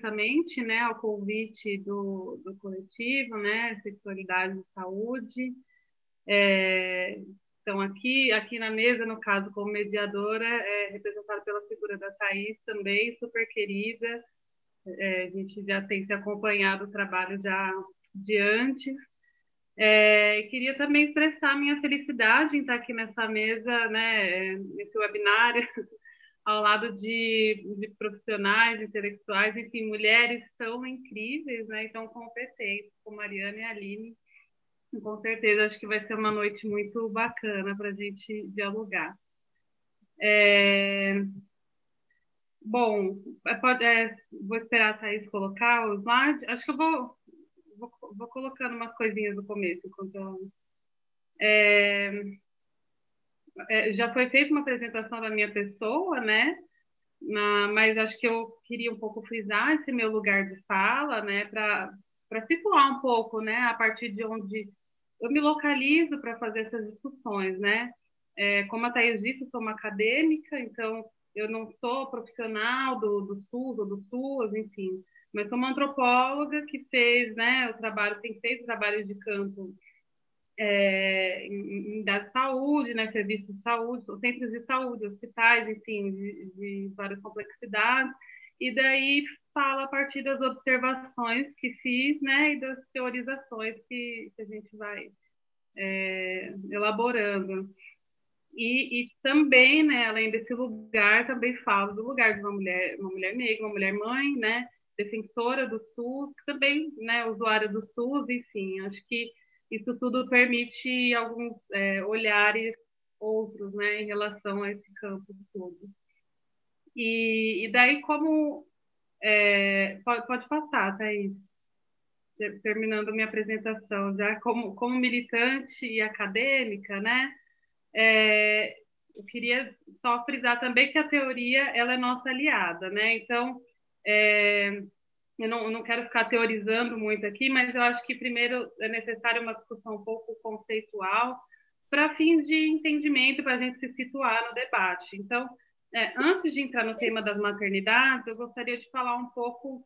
imensamente, né, ao convite do coletivo, né, Sexualidade e Saúde. Então, aqui na mesa, no caso, como mediadora, representada pela figura da Thaís também, super querida. A gente já tem se acompanhado o trabalho já de antes. Queria também expressar minha felicidade em estar aqui nessa mesa, né, nesse webinário, ao lado de profissionais, intelectuais, enfim, mulheres tão incríveis, né, e tão competentes, como a Mariana e a Aline. Com certeza, acho que vai ser uma noite muito bacana para a gente dialogar. Bom, vou esperar a Thaís colocar o slide. Acho que eu vou colocando umas coisinhas no começo. Já foi feita uma apresentação da minha pessoa, né? Mas acho que eu queria um pouco frisar esse meu lugar de fala, né? Para situar um pouco, né? A partir de onde eu me localizo para fazer essas discussões, né? Como a Thaís disse, eu sou uma acadêmica, então eu não sou profissional do SUS ou do SUAS, enfim, mas sou uma antropóloga que fez, né, tem feito trabalho de campo da saúde, né, serviços de saúde, centros de saúde, hospitais, enfim, de várias complexidades, e daí fala a partir das observações que fiz, né, e das teorizações que a gente vai elaborando. E também, né, além desse lugar, também falo do lugar de uma mulher negra, uma mulher mãe, né, defensora do SUS, também, né, usuária do SUS, enfim, acho que isso tudo permite alguns olhares outros, né, em relação a esse campo todo. E daí, pode passar, Thaís, terminando minha apresentação, já como militante e acadêmica, né, eu queria só frisar também que a teoria ela é nossa aliada, né? Então, eu não quero ficar teorizando muito aqui, mas eu acho que primeiro é necessário uma discussão um pouco conceitual para fins de entendimento, para a gente se situar no debate. Então, antes de entrar no tema das maternidades, eu gostaria de falar um pouco,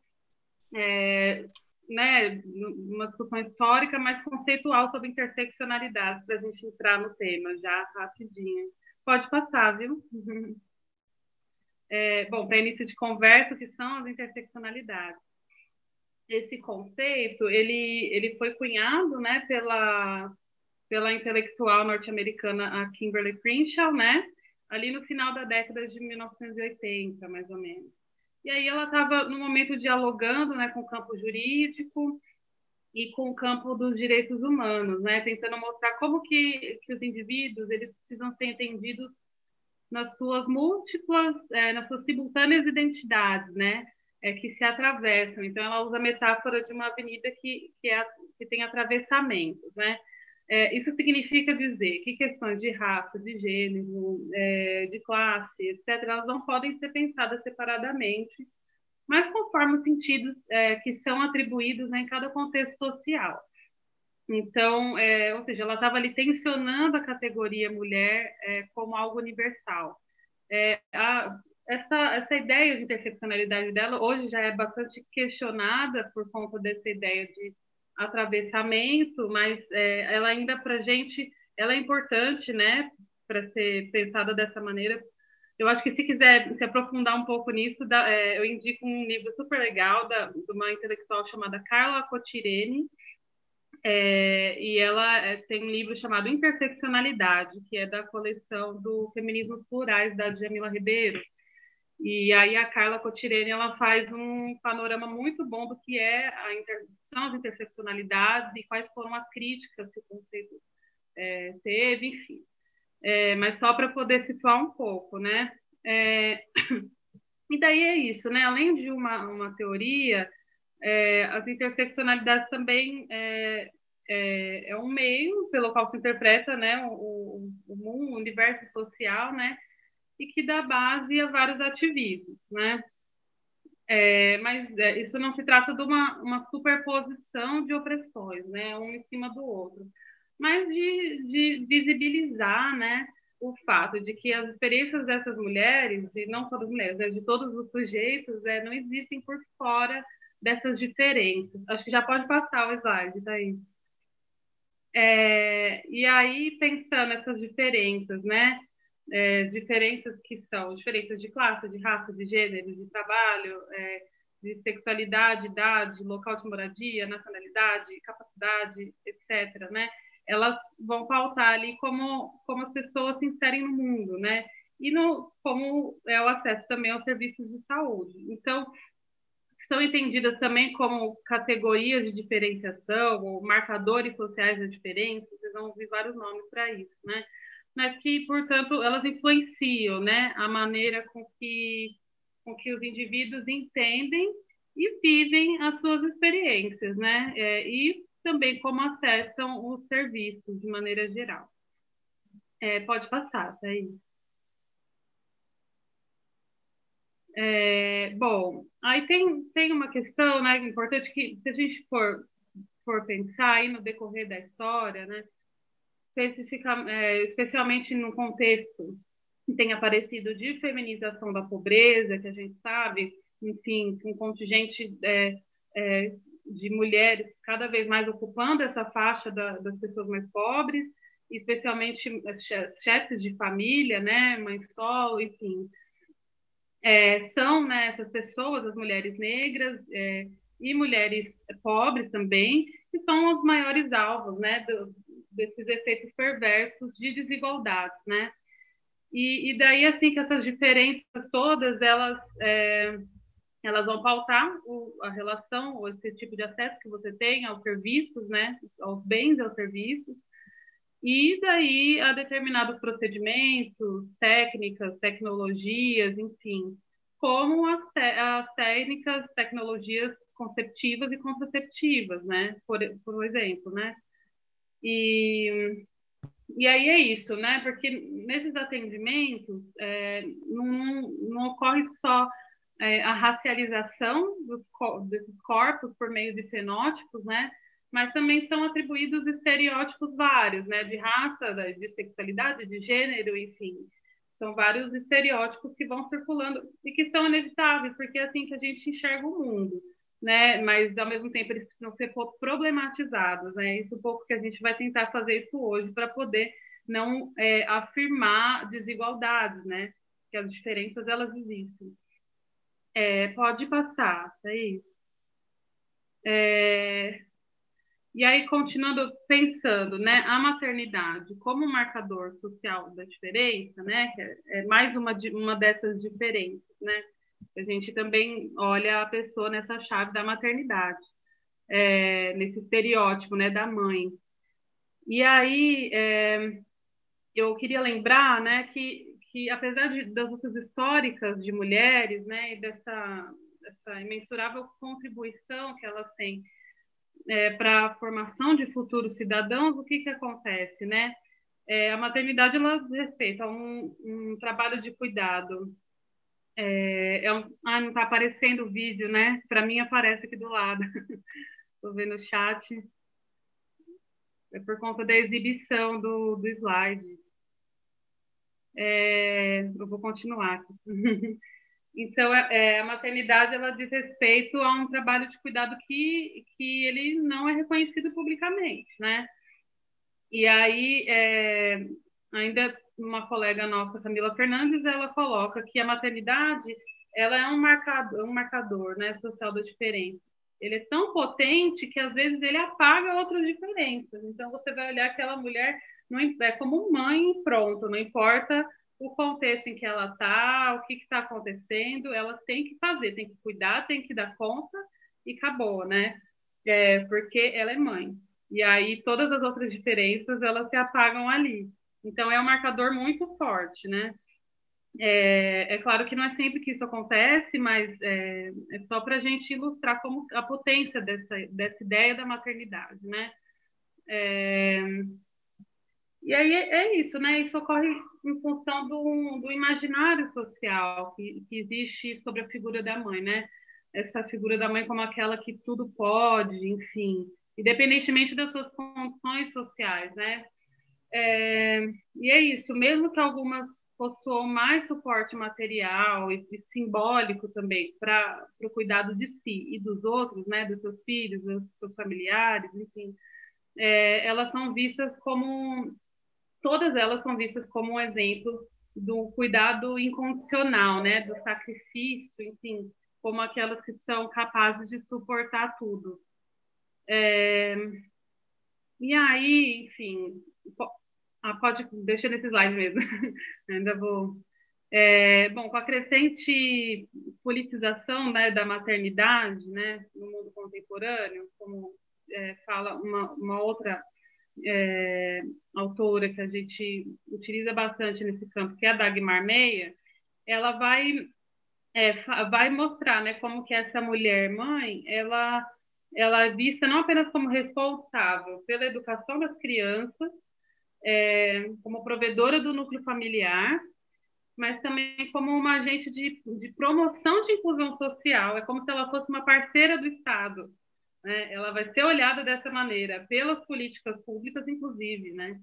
né, uma discussão histórica, mas conceitual sobre interseccionalidade, para a gente entrar no tema já rapidinho. Pode passar, viu? Bom, para início de conversa, o que são as interseccionalidades? Esse conceito, ele foi cunhado, né, pela intelectual norte-americana a Kimberly Crenshaw, né, ali no final da década de 1980, mais ou menos. E aí ela estava, no momento, dialogando, né, com o campo jurídico e com o campo dos direitos humanos, né, tentando mostrar como que os indivíduos eles precisam ser entendidos nas suas múltiplas, nas suas simultâneas identidades, né, que se atravessam. Então, ela usa a metáfora de uma avenida que tem atravessamentos, né. Isso significa dizer que questões de raça, de gênero, de classe, etc., elas não podem ser pensadas separadamente, mas conforme os sentidos que são atribuídos, né, em cada contexto social. Então, ou seja, ela estava ali tensionando a categoria mulher como algo universal. Essa ideia de interseccionalidade dela hoje já é bastante questionada por conta dessa ideia de atravessamento, mas ela ainda para a gente, ela é importante, né, para ser pensada dessa maneira. Eu acho que se quiser se aprofundar um pouco nisso, eu indico um livro super legal de uma intelectual chamada Carla Cotirene, e ela tem um livro chamado Interseccionalidade, que é da coleção do Feminismos Plurais, da Djamila Ribeiro. E aí a Carla Cotirene ela faz um panorama muito bom do que são as interseccionalidades e quais foram as críticas que o conceito teve, enfim. Mas só para poder situar um pouco, né? E daí é isso, né? Além de uma teoria, as interseccionalidades também é um meio pelo qual se interpreta, né, o mundo, o universo social, né, e que dá base a vários ativismos, né. Mas isso não se trata de uma superposição de opressões, né, um em cima do outro, mas de visibilizar, né, o fato de que as experiências dessas mulheres, e não só das mulheres, né, de todos os sujeitos, não existem por fora dessas diferenças. Acho que já pode passar o slide, tá aí. E aí, pensando nessas diferenças, né? Diferenças que são diferenças de classe, de raça, de gênero, de trabalho, de sexualidade, idade, local de moradia, nacionalidade, capacidade, etc., né? Elas vão pautar ali como as pessoas se inserem no mundo, né? E como é o acesso também aos serviços de saúde. Então, são entendidas também como categorias de diferenciação ou marcadores sociais da diferença, vocês vão ouvir vários nomes para isso, né? Mas que, portanto, elas influenciam, né, a maneira com que os indivíduos entendem e vivem as suas experiências, né? E também como acessam os serviços de maneira geral. Pode passar, tá aí. Bom, aí tem uma questão, né, importante que, se a gente for pensar aí no decorrer da história, né, especialmente no contexto que tem aparecido de feminização da pobreza, que a gente sabe, enfim, um contingente de mulheres cada vez mais ocupando essa faixa das pessoas mais pobres, especialmente chefes de família, né, mães solo, enfim, são, né, essas pessoas, as mulheres negras e mulheres pobres também, que são os maiores alvos, né, desses efeitos perversos de desigualdades, né? E daí, assim, que essas diferenças todas, elas vão pautar a relação, ou esse tipo de acesso que você tem aos serviços, né, aos bens e aos serviços, e daí a determinados procedimentos, técnicas, tecnologias, enfim, como as técnicas, tecnologias conceptivas e contraceptivas, né? Por exemplo, né? E aí é isso, né? Porque nesses atendimentos não ocorre só a racialização desses corpos por meio de fenótipos, né? Mas também são atribuídos estereótipos vários, né? De raça, de sexualidade, de gênero, enfim. São vários estereótipos que vão circulando e que são inevitáveis, porque é assim que a gente enxerga o mundo, né? Mas, ao mesmo tempo, eles precisam ser problematizados, né? Isso é um pouco que a gente vai tentar fazer isso hoje para poder não afirmar desigualdades, né? Que as diferenças, elas existem. Pode passar, é isso. E aí, continuando pensando, né, a maternidade como marcador social da diferença, né, que é mais uma dessas diferenças, né, a gente também olha a pessoa nessa chave da maternidade, nesse estereótipo, né, da mãe. E aí, eu queria lembrar, né, que apesar das lutas históricas de mulheres, né, e dessa imensurável contribuição que elas têm para a formação de futuros cidadãos, o que acontece, né? A maternidade, ela respeita um trabalho de cuidado. Não está aparecendo o vídeo, né? Para mim aparece aqui do lado. Estou vendo o chat. É por conta da exibição do slide. Eu vou continuar aqui. Então, a maternidade, ela diz respeito a um trabalho de cuidado que ele não é reconhecido publicamente, né? E aí, ainda uma colega nossa, Camila Fernandes, ela coloca que a maternidade, ela é um marcador, né, social da diferença. Ele é tão potente que, às vezes, ele apaga outras diferenças. Então, você vai olhar aquela mulher como mãe, pronto, não importa o contexto em que ela está, o que está acontecendo, ela tem que fazer, tem que cuidar, tem que dar conta e acabou, né? Porque ela é mãe. E aí todas as outras diferenças, elas se apagam ali. Então é um marcador muito forte, né? Claro que não é sempre que isso acontece, mas só para a gente ilustrar como a potência dessa ideia da maternidade, né? E aí é isso, né? Isso ocorre em função do imaginário social que existe sobre a figura da mãe, né? Essa figura da mãe como aquela que tudo pode, enfim, independentemente das suas condições sociais, né? É, e é isso, mesmo que algumas possuam mais suporte material e simbólico também para o cuidado de si e dos outros, né, dos seus filhos, dos seus familiares, enfim, elas são vistas como, todas elas são vistas como um exemplo do cuidado incondicional, né, do sacrifício, enfim, como aquelas que são capazes de suportar tudo. É, e aí, enfim, pode deixar nesse slide mesmo. Ainda vou. Bom, com a crescente politização, né, da maternidade, né, no mundo contemporâneo, como fala uma outra autora que a gente utiliza bastante nesse campo, que é a Dagmar Meyer, ela vai mostrar, né, como que essa mulher mãe, ela é vista não apenas como responsável pela educação das crianças, como provedora do núcleo familiar, mas também como uma agente de promoção de inclusão social. É como se ela fosse uma parceira do Estado, né? Ela vai ser olhada dessa maneira, pelas políticas públicas, inclusive, né?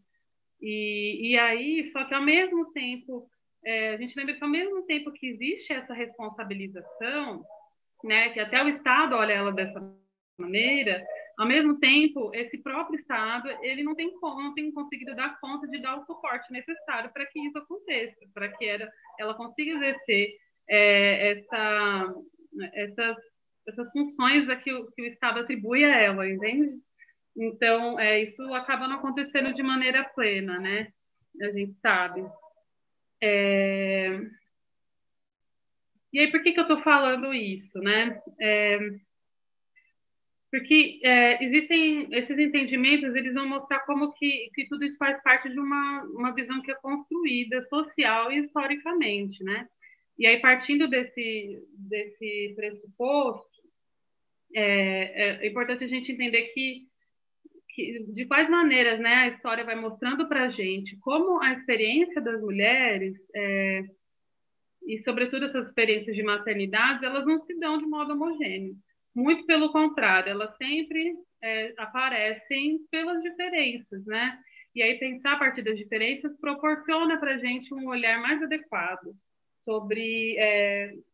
E aí, só que ao mesmo tempo, a gente lembra que ao mesmo tempo que existe essa responsabilização, né, que até o Estado olha ela dessa maneira, ao mesmo tempo, esse próprio Estado, ele não tem conseguido dar conta de dar o suporte necessário para que isso aconteça, para que ela consiga exercer essa, essas, essas funções que o Estado atribui a ela, entende? Então, isso acaba não acontecendo de maneira plena, né? A gente sabe. É... E aí, por que eu estou falando isso, né? Porque existem esses entendimentos, eles vão mostrar como que tudo isso faz parte de uma visão que é construída social e historicamente, né? E aí, partindo desse pressuposto, é importante a gente entender que de quais maneiras, né, a história vai mostrando para a gente como a experiência das mulheres, e sobretudo essas experiências de maternidade, elas não se dão de modo homogêneo. Muito pelo contrário, elas sempre aparecem pelas diferenças, né? E aí pensar a partir das diferenças proporciona para a gente um olhar mais adequado sobre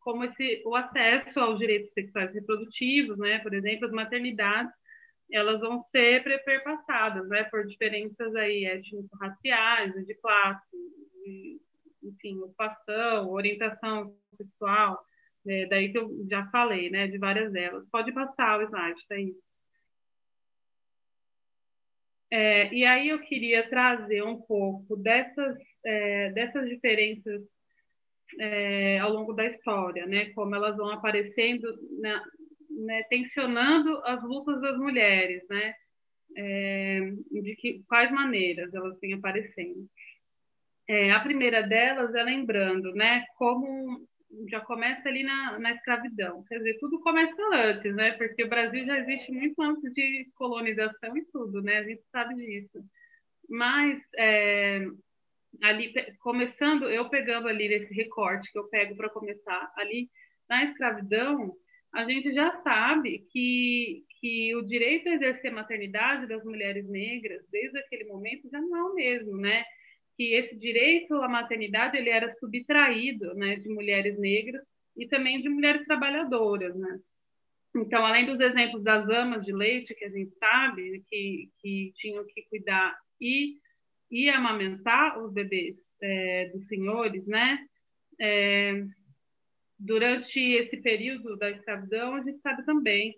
como o acesso aos direitos sexuais e reprodutivos, né? Por exemplo, as maternidades, elas vão ser perpassadas, né? Por diferenças aí étnico-raciais, de classe, de, enfim, ocupação, orientação sexual, daí que eu já falei, né? De várias delas. Pode passar o slide, tá aí. E aí eu queria trazer um pouco dessas diferenças ao longo da história, né? Como elas vão aparecendo, né, tensionando as lutas das mulheres, né? Quais maneiras elas vêm aparecendo. A primeira delas é lembrando, né? Como já começa ali na escravidão. Quer dizer, tudo começa antes, né? Porque o Brasil já existe muito antes de colonização e tudo, né? A gente sabe disso. Mas ali começando, eu pegando ali nesse recorte que eu pego para começar ali na escravidão, a gente já sabe que o direito a exercer maternidade das mulheres negras, desde aquele momento, já não é o mesmo, né? Que esse direito à maternidade ele era subtraído, né, de mulheres negras e também de mulheres trabalhadoras, né? Então, além dos exemplos das amas de leite, que a gente sabe que tinham que cuidar e amamentar os bebês dos senhores, né? Durante esse período da escravidão, a gente sabe também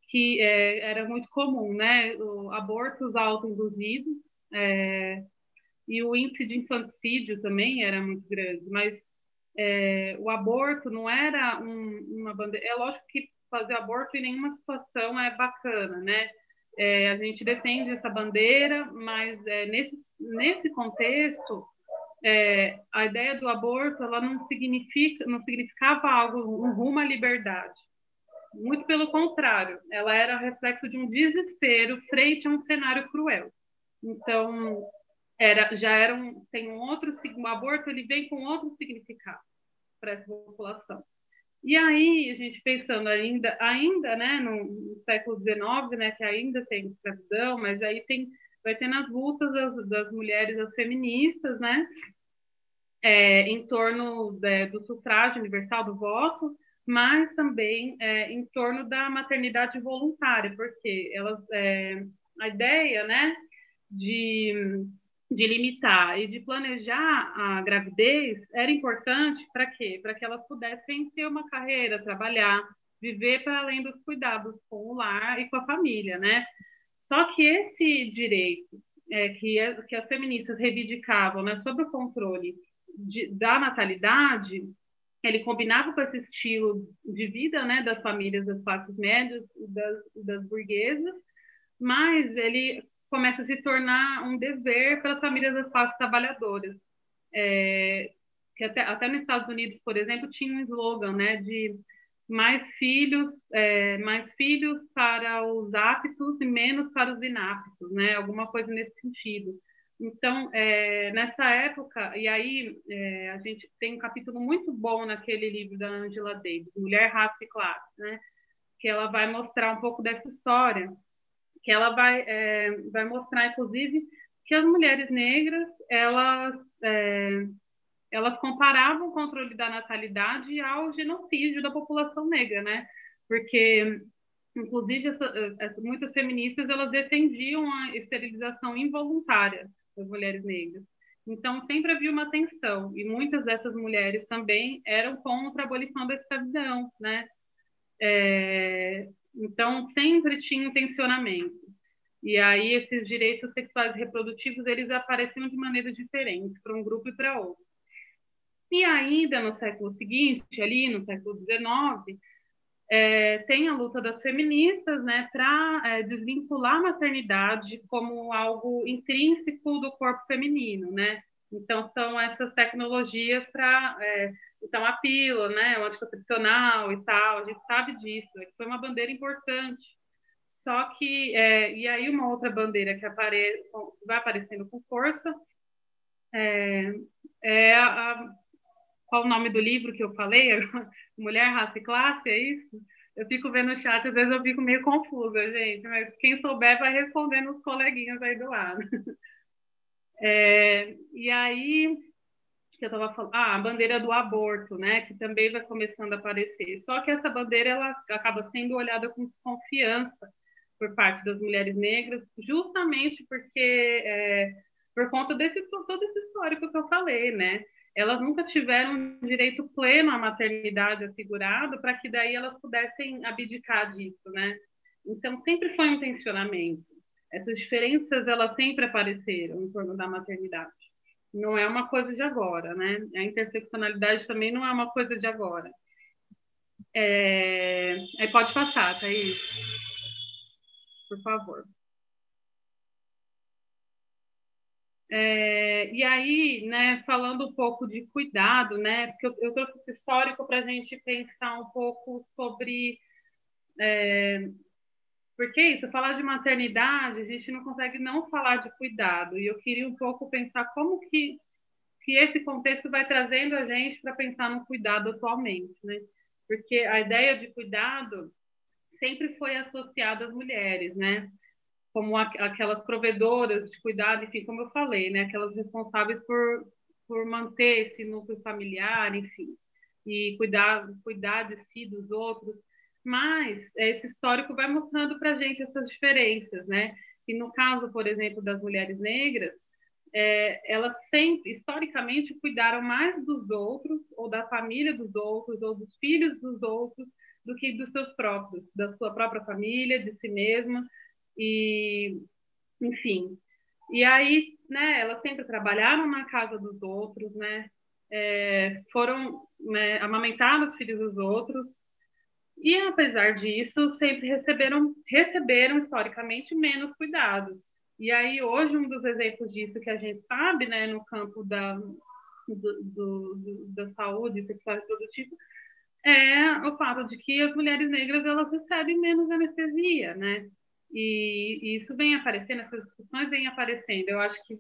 que era muito comum, né? Abortos autoinduzidos e o índice de infanticídio também era muito grande, mas o aborto não era uma bandeira. É lógico que fazer aborto em nenhuma situação é bacana, né? A gente defende essa bandeira, mas nesse contexto, a ideia do aborto ela não significava algo, um rumo à liberdade. Muito pelo contrário, ela era reflexo de um desespero frente a um cenário cruel. Então, tem um outro, o aborto ele vem com outro significado para essa população. E aí, a gente pensando ainda né, no século XIX, né, que ainda tem escravidão, mas aí tem vai tendo as lutas das mulheres, as feministas, né? Em torno do sufrágio universal do voto, mas também em torno da maternidade voluntária, porque a ideia, né, de, de limitar e de planejar a gravidez era importante para quê? Para que elas pudessem ter uma carreira, trabalhar, viver para além dos cuidados com o lar e com a família, né? Só que esse direito que as feministas reivindicavam, né, sobre o controle da natalidade, ele combinava com esse estilo de vida, né, das famílias das classes médias e das burguesas, mas ele começa a se tornar um dever para as famílias das classes trabalhadoras. Que até nos Estados Unidos, por exemplo, tinha um slogan, né, de mais filhos para os aptos e menos para os inaptos, né, alguma coisa nesse sentido. Então, nessa época, e aí a gente tem um capítulo muito bom naquele livro da Angela Davis, Mulher, Raça e Classe, né, que ela vai mostrar um pouco dessa história, que ela vai mostrar, inclusive, que as mulheres negras, elas comparavam o controle da natalidade ao genocídio da população negra, né? Porque, inclusive, muitas feministas elas defendiam a esterilização involuntária das mulheres negras. Então, sempre havia uma tensão, e muitas dessas mulheres também eram contra a abolição da escravidão, né? Então, sempre tinha um tensionamento. E aí, esses direitos sexuais e reprodutivos, eles apareciam de maneiras diferentes para um grupo e para outro. E ainda no século seguinte, ali no século XIX, tem a luta das feministas, né, para desvincular a maternidade como algo intrínseco do corpo feminino, né? Então são essas tecnologias para então a pílula, né, o anticoncepcional e tal, a gente sabe disso, foi uma bandeira importante. Só que e aí uma outra bandeira que vai aparecendo com força é qual o nome do livro que eu falei? Mulher, Raça e Classe, é isso? Eu fico vendo o chat, às vezes eu fico meio confusa, gente, mas quem souber vai respondendo os coleguinhas aí do lado. E aí, que eu estava falando, a bandeira do aborto, né, que também vai começando a aparecer. Só que essa bandeira ela acaba sendo olhada com desconfiança por parte das mulheres negras, justamente porque por conta todo esse histórico que eu falei, né? Elas nunca tiveram um direito pleno à maternidade assegurado para que daí elas pudessem abdicar disso, né? Então sempre foi um tensionamento. Essas diferenças elas sempre apareceram em torno da maternidade. Não é uma coisa de agora, né? A interseccionalidade também não é uma coisa de agora. Aí pode passar, Thaís, por favor. E aí, né, falando um pouco de cuidado, né, porque eu trouxe esse histórico para a gente pensar um pouco sobre. Porque isso, falar de maternidade, a gente não consegue não falar de cuidado. E eu queria um pouco pensar como que esse contexto vai trazendo a gente para pensar no cuidado atualmente, né? Porque a ideia de cuidado sempre foi associada às mulheres, né? Como aquelas provedoras de cuidado, enfim, como eu falei, né? Aquelas responsáveis por manter esse núcleo familiar, enfim, e cuidar de si, dos outros. Mas esse histórico vai mostrando para a gente essas diferenças, né? E no caso, por exemplo, das mulheres negras, elas sempre, historicamente, cuidaram mais dos outros, ou da família dos outros, ou dos filhos dos outros, do que dos seus próprios, da sua própria família, de si mesma, e, enfim. E aí, né, elas sempre trabalharam na casa dos outros, né, foram amamentar os filhos dos outros, e apesar disso, sempre receberam historicamente menos cuidados. E aí, hoje, um dos exemplos disso que a gente sabe, né, no campo da saúde sexual e reprodutiva, é o fato de que as mulheres negras elas recebem menos anestesia, né? E isso vem aparecendo, essas discussões vêm aparecendo. Eu acho que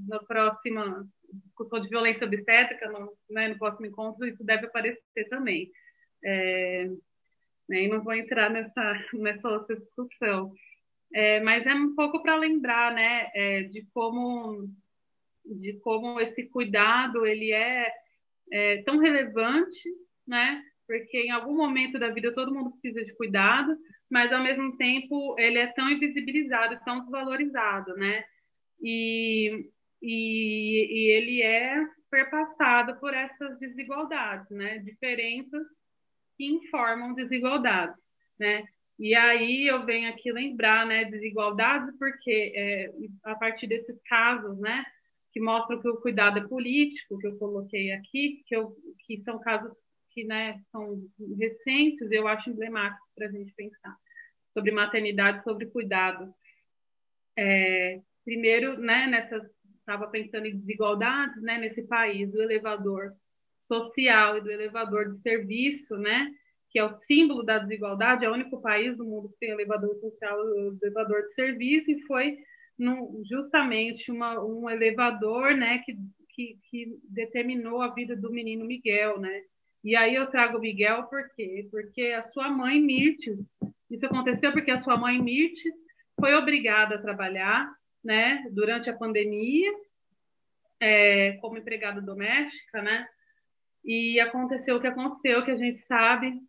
na próxima discussão de violência obstétrica, no próximo encontro, isso deve aparecer também. Né? E não vou entrar nessa outra discussão. Mas é um pouco para lembrar, né, de como esse cuidado ele é tão relevante, né? Porque em algum momento da vida todo mundo precisa de cuidado, mas ao mesmo tempo ele é tão invisibilizado, tão desvalorizado, né? E, e ele é perpassado por essas desigualdades, né? Diferenças que informam desigualdades, né? E aí eu venho aqui lembrar, né, desigualdades, porque a partir desses casos, né, que mostram que o cuidado é político, que eu coloquei aqui, que são casos que, né, são recentes, eu acho emblemático para a gente pensar sobre maternidade, sobre cuidado. Primeiro, né, estava pensando em desigualdades, né, nesse país, do elevador social e do elevador de serviço, né, que é o símbolo da desigualdade, é o único país do mundo que tem elevador social e elevador de serviço, e foi justamente um elevador, né, que determinou a vida do menino Miguel, né. E aí eu trago o Miguel por quê? Porque a sua mãe, Mirtes, isso aconteceu porque a sua mãe, Mirtes, foi obrigada a trabalhar, né, durante a pandemia, como empregada doméstica, né, e aconteceu o que aconteceu, que a gente sabe,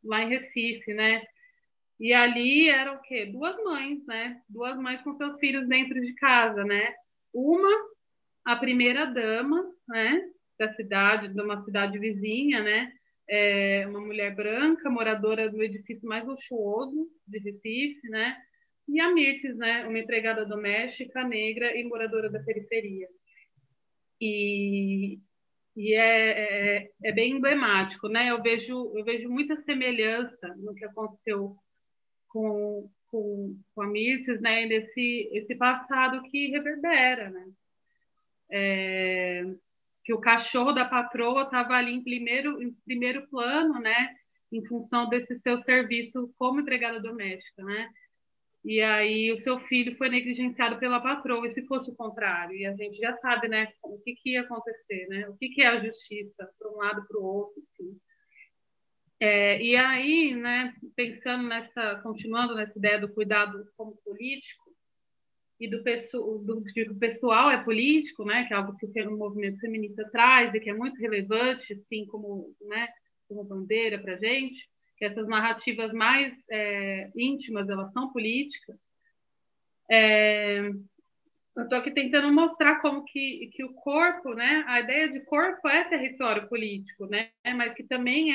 lá em Recife, né, e ali eram o quê? Duas mães, né, duas mães com seus filhos dentro de casa, né, uma, a primeira dama, né, da cidade, de uma cidade vizinha, né, uma mulher branca, moradora do edifício mais luxuoso de Recife, né, e a Mirtes, né, uma empregada doméstica, negra e moradora da periferia. E, é bem emblemático, né? Eu vejo muita semelhança no que aconteceu com a Mirtes, né? Nesse esse passado que reverbera, né? Que o cachorro da patroa estava ali em primeiro plano, né? Em função desse seu serviço como empregada doméstica, né? E aí o seu filho foi negligenciado pela patroa, e se fosse o contrário? E a gente já sabe, né, o que, que ia acontecer, né? O que, que é a justiça para um lado para o outro, enfim. E aí, né, pensando continuando nessa ideia do cuidado como político e de que o pessoal é político, né, que é algo que o movimento feminista traz e que é muito relevante, assim como, né, como bandeira para a gente, que essas narrativas mais íntimas, elas são políticas. Eu estou aqui tentando mostrar como que o corpo, né, a ideia de corpo é território político, né, mas que também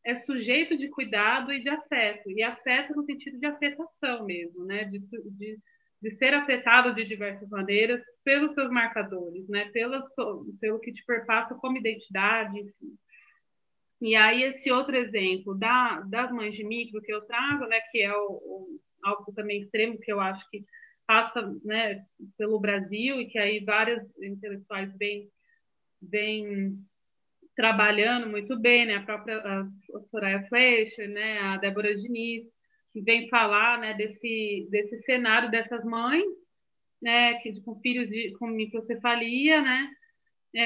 é sujeito de cuidado e de afeto, e afeto no sentido de afetação mesmo, né, de ser afetado de diversas maneiras pelos seus marcadores, né, pelo que te perpassa como identidade, enfim. E aí esse outro exemplo das mães de micro que eu trago, né, que é algo também extremo que eu acho que passa, né, pelo Brasil e que aí várias intelectuais vêm trabalhando muito bem, né, a Soraya Fleischer, né, a Débora Diniz, que vem falar, né, desse cenário dessas mães, né, com filhos com microcefalia, né,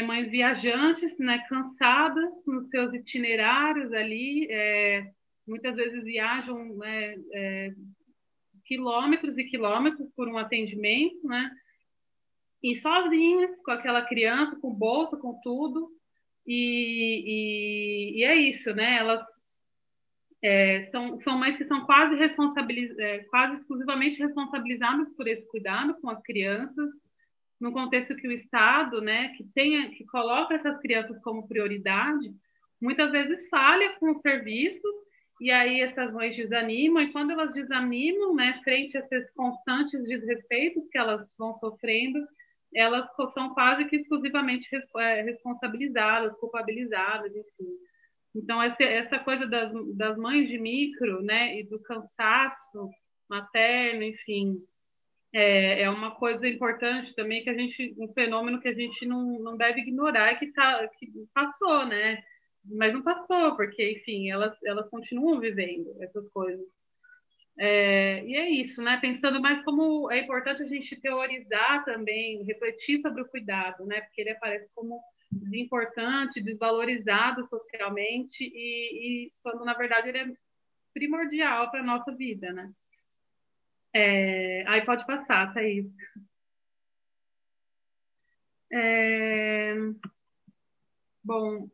mães viajantes, né, cansadas nos seus itinerários ali, muitas vezes viajam, né, quilômetros e quilômetros por um atendimento, né, e sozinhas, com aquela criança, com bolsa, com tudo, e é isso, né, elas são mães que são quase exclusivamente responsabilizadas por esse cuidado com as crianças, no contexto que o Estado, né, que coloca essas crianças como prioridade, muitas vezes falha com os serviços, e aí essas mães desanimam, e quando elas desanimam, né, frente a esses constantes desrespeitos que elas vão sofrendo, elas são quase que exclusivamente responsabilizadas, culpabilizadas, enfim. Então, essa coisa das mães de micro, né, e do cansaço materno, enfim, é uma coisa importante também um fenômeno que a gente não deve ignorar, que passou, né? Mas não passou, porque, enfim, elas continuam vivendo essas coisas. E é isso, né? Pensando mais como é importante a gente teorizar também, refletir sobre o cuidado, né? Porque ele aparece como desimportante, desvalorizado socialmente, e quando, na verdade, ele é primordial para a nossa vida, né? Aí pode passar, Thaís. É, bom,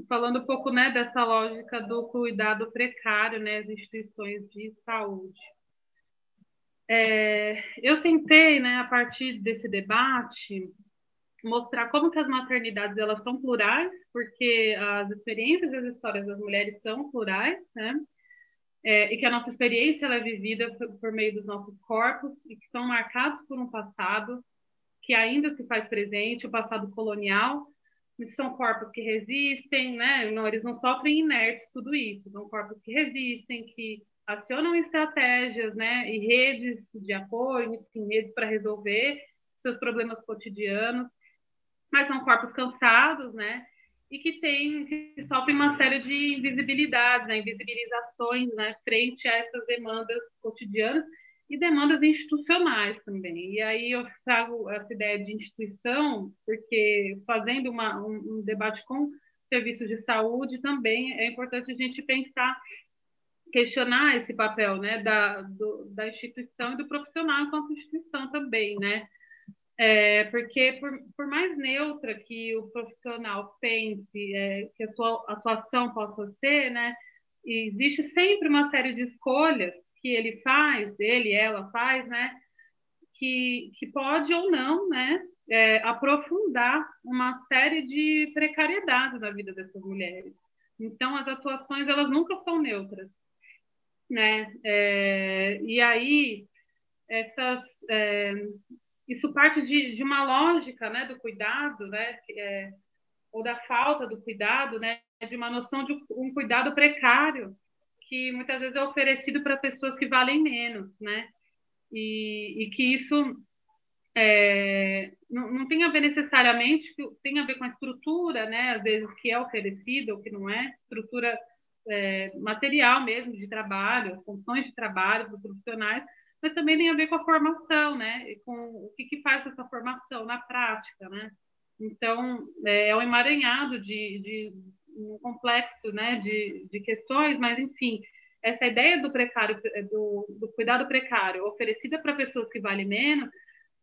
falando um pouco, né, dessa lógica do cuidado precário, né, as instituições de saúde. Eu tentei, né, a partir desse debate, mostrar como que as maternidades elas são plurais, porque as experiências e as histórias das mulheres são plurais, né? E que a nossa experiência ela é vivida por meio dos nossos corpos e que são marcados por um passado que ainda se faz presente, o passado colonial. São corpos que resistem, né? Não, eles não sofrem inertes tudo isso. São corpos que resistem, que acionam estratégias, né? E redes de apoio, enfim, redes para resolver seus problemas cotidianos. Mas são corpos cansados, né? E que sofrem uma série de invisibilidades, né? Invisibilizações, né? Frente a essas demandas cotidianas e demandas institucionais também. E aí eu trago essa ideia de instituição, porque fazendo um debate com serviços de saúde também é importante a gente pensar, questionar esse papel, né, da instituição e do profissional enquanto instituição também, né? Porque por mais neutra que o profissional pense que a sua atuação possa ser, né, existe sempre uma série de escolhas que ele, ela faz, né, que pode ou não, né, aprofundar uma série de precariedades da vida dessas mulheres. Então, as atuações, elas nunca são neutras, né? E aí, essas... isso parte de uma lógica, né, do cuidado, né, ou da falta do cuidado, né, de uma noção de um cuidado precário que muitas vezes é oferecido para pessoas que valem menos, né, e que isso não tem a ver necessariamente, tem a ver com a estrutura, né, às vezes que é oferecida ou que não é, estrutura material mesmo de trabalho, funções de trabalho para os profissionais, mas também tem a ver com a formação, né? E com o que faz essa formação na prática, né? Então, é um emaranhado de um complexo, né, de questões, mas, enfim, essa ideia do precário, do cuidado precário oferecida para pessoas que valem menos,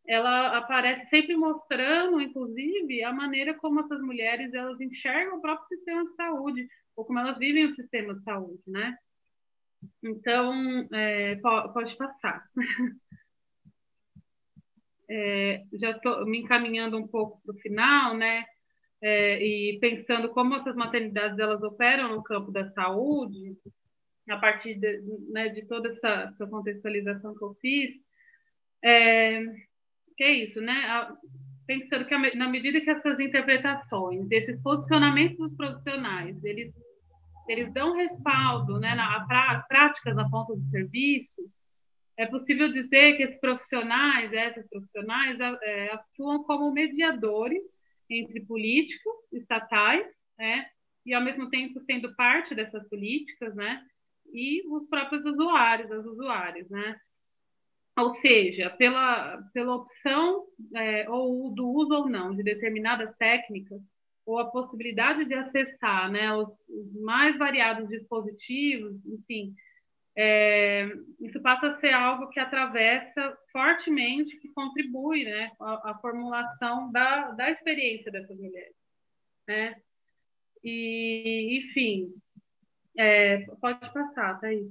ela aparece sempre mostrando, inclusive, a maneira como essas mulheres elas enxergam o próprio sistema de saúde, ou como elas vivem o sistema de saúde, né? Então, pode passar. Já estou me encaminhando um pouco para o final, né? E pensando como essas maternidades elas operam no campo da saúde, a partir né, de toda essa contextualização que eu fiz, que é isso, né? Pensando que na medida que essas interpretações, esses posicionamentos dos profissionais, eles dão respaldo, né, às práticas na ponta dos serviços, é possível dizer que esses profissionais, essas profissionais, atuam como mediadores entre políticos estatais, né, e ao mesmo tempo sendo parte dessas políticas, né, e os próprios usuários, as usuárias, né. Ou seja, pela opção ou do uso ou não de determinadas técnicas, ou a possibilidade de acessar, né, os mais variados dispositivos, enfim, isso passa a ser algo que atravessa fortemente, que contribui, né, à formulação da experiência dessas mulheres, né? E, enfim, pode passar, tá aí.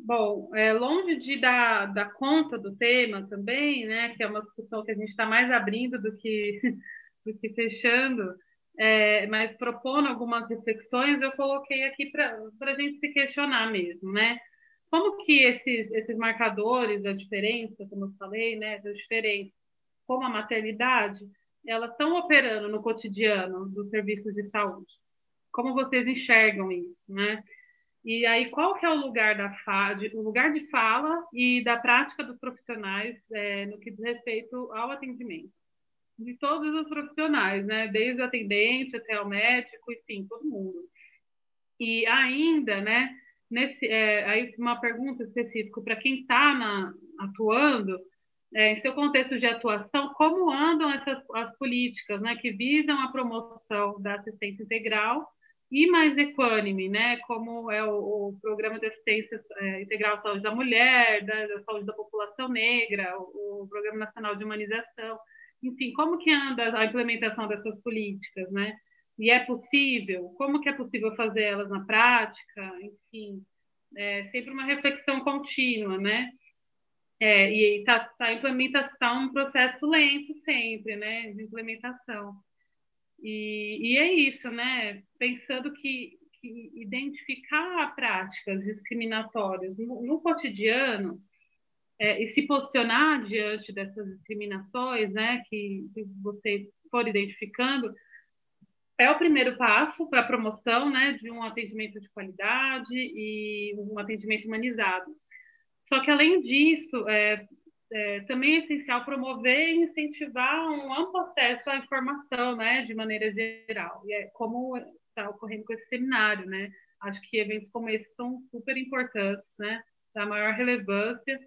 Bom, longe de dar conta do tema também, né, que é uma discussão que a gente está mais abrindo do que fechando, mas propondo algumas reflexões, eu coloquei aqui para a gente se questionar mesmo, né? Como que esses marcadores da diferença, como eu falei, né, das diferenças, como a maternidade, elas estão operando no cotidiano dos serviços de saúde? Como vocês enxergam isso, né? E aí, qual que é o lugar o lugar de fala e da prática dos profissionais no que diz respeito ao atendimento? De todos os profissionais, né? Desde o atendente até o médico, enfim, todo mundo. E ainda, né? Aí uma pergunta específica para quem está atuando, em seu contexto de atuação, como andam as políticas, né, que visam a promoção da assistência integral e mais equânime, né? Como é o Programa de Assistência Integral à Saúde da Mulher, da Saúde da População Negra, o Programa Nacional de Humanização, enfim, como que anda a implementação dessas políticas, né? E é possível? Como que é possível fazer elas na prática? Enfim, é sempre uma reflexão contínua, né? E a implementação é um processo lento sempre, né? De implementação. E é isso, né? Pensando que identificar práticas discriminatórias no cotidiano e se posicionar diante dessas discriminações, né? Que você for identificando, é o primeiro passo para a promoção, né? De um atendimento de qualidade e um atendimento humanizado. Só que, além disso, também é essencial promover e incentivar um amplo acesso à informação, né, de maneira geral. E é como está ocorrendo com esse seminário, né? Acho que eventos como esse são super importantes, né, da maior relevância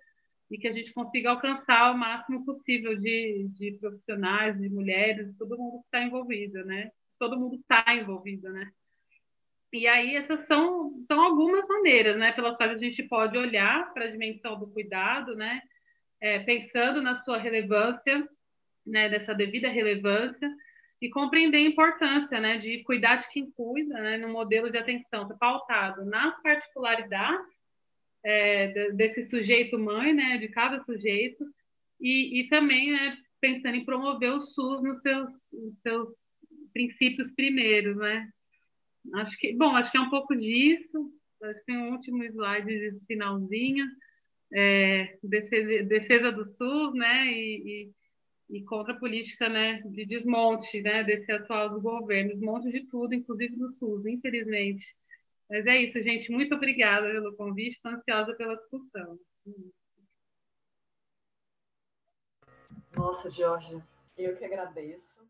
e que a gente consiga alcançar o máximo possível de profissionais, de mulheres, todo mundo que está envolvido, né? Todo mundo está envolvido, né? E aí essas são algumas maneiras, né, pelas quais a gente pode olhar para a dimensão do cuidado, né, pensando na sua relevância, né, dessa devida relevância, e compreender a importância, né, de cuidar de quem cuida, né, no modelo de atenção pautado nas particularidades desse sujeito mãe, né, de cada sujeito, e também, né, pensando em promover o SUS nos seus princípios primeiros, né. Acho que é um pouco disso. Acho que tem um último slide de finalzinho, defesa do SUS, né, e contra a política, né, de desmonte, né, desse atual do governo, desmonte de tudo, inclusive do SUS, infelizmente. Mas é isso, gente. Muito obrigada pelo convite. Estou ansiosa pela discussão. Nossa, Georgia, eu que agradeço.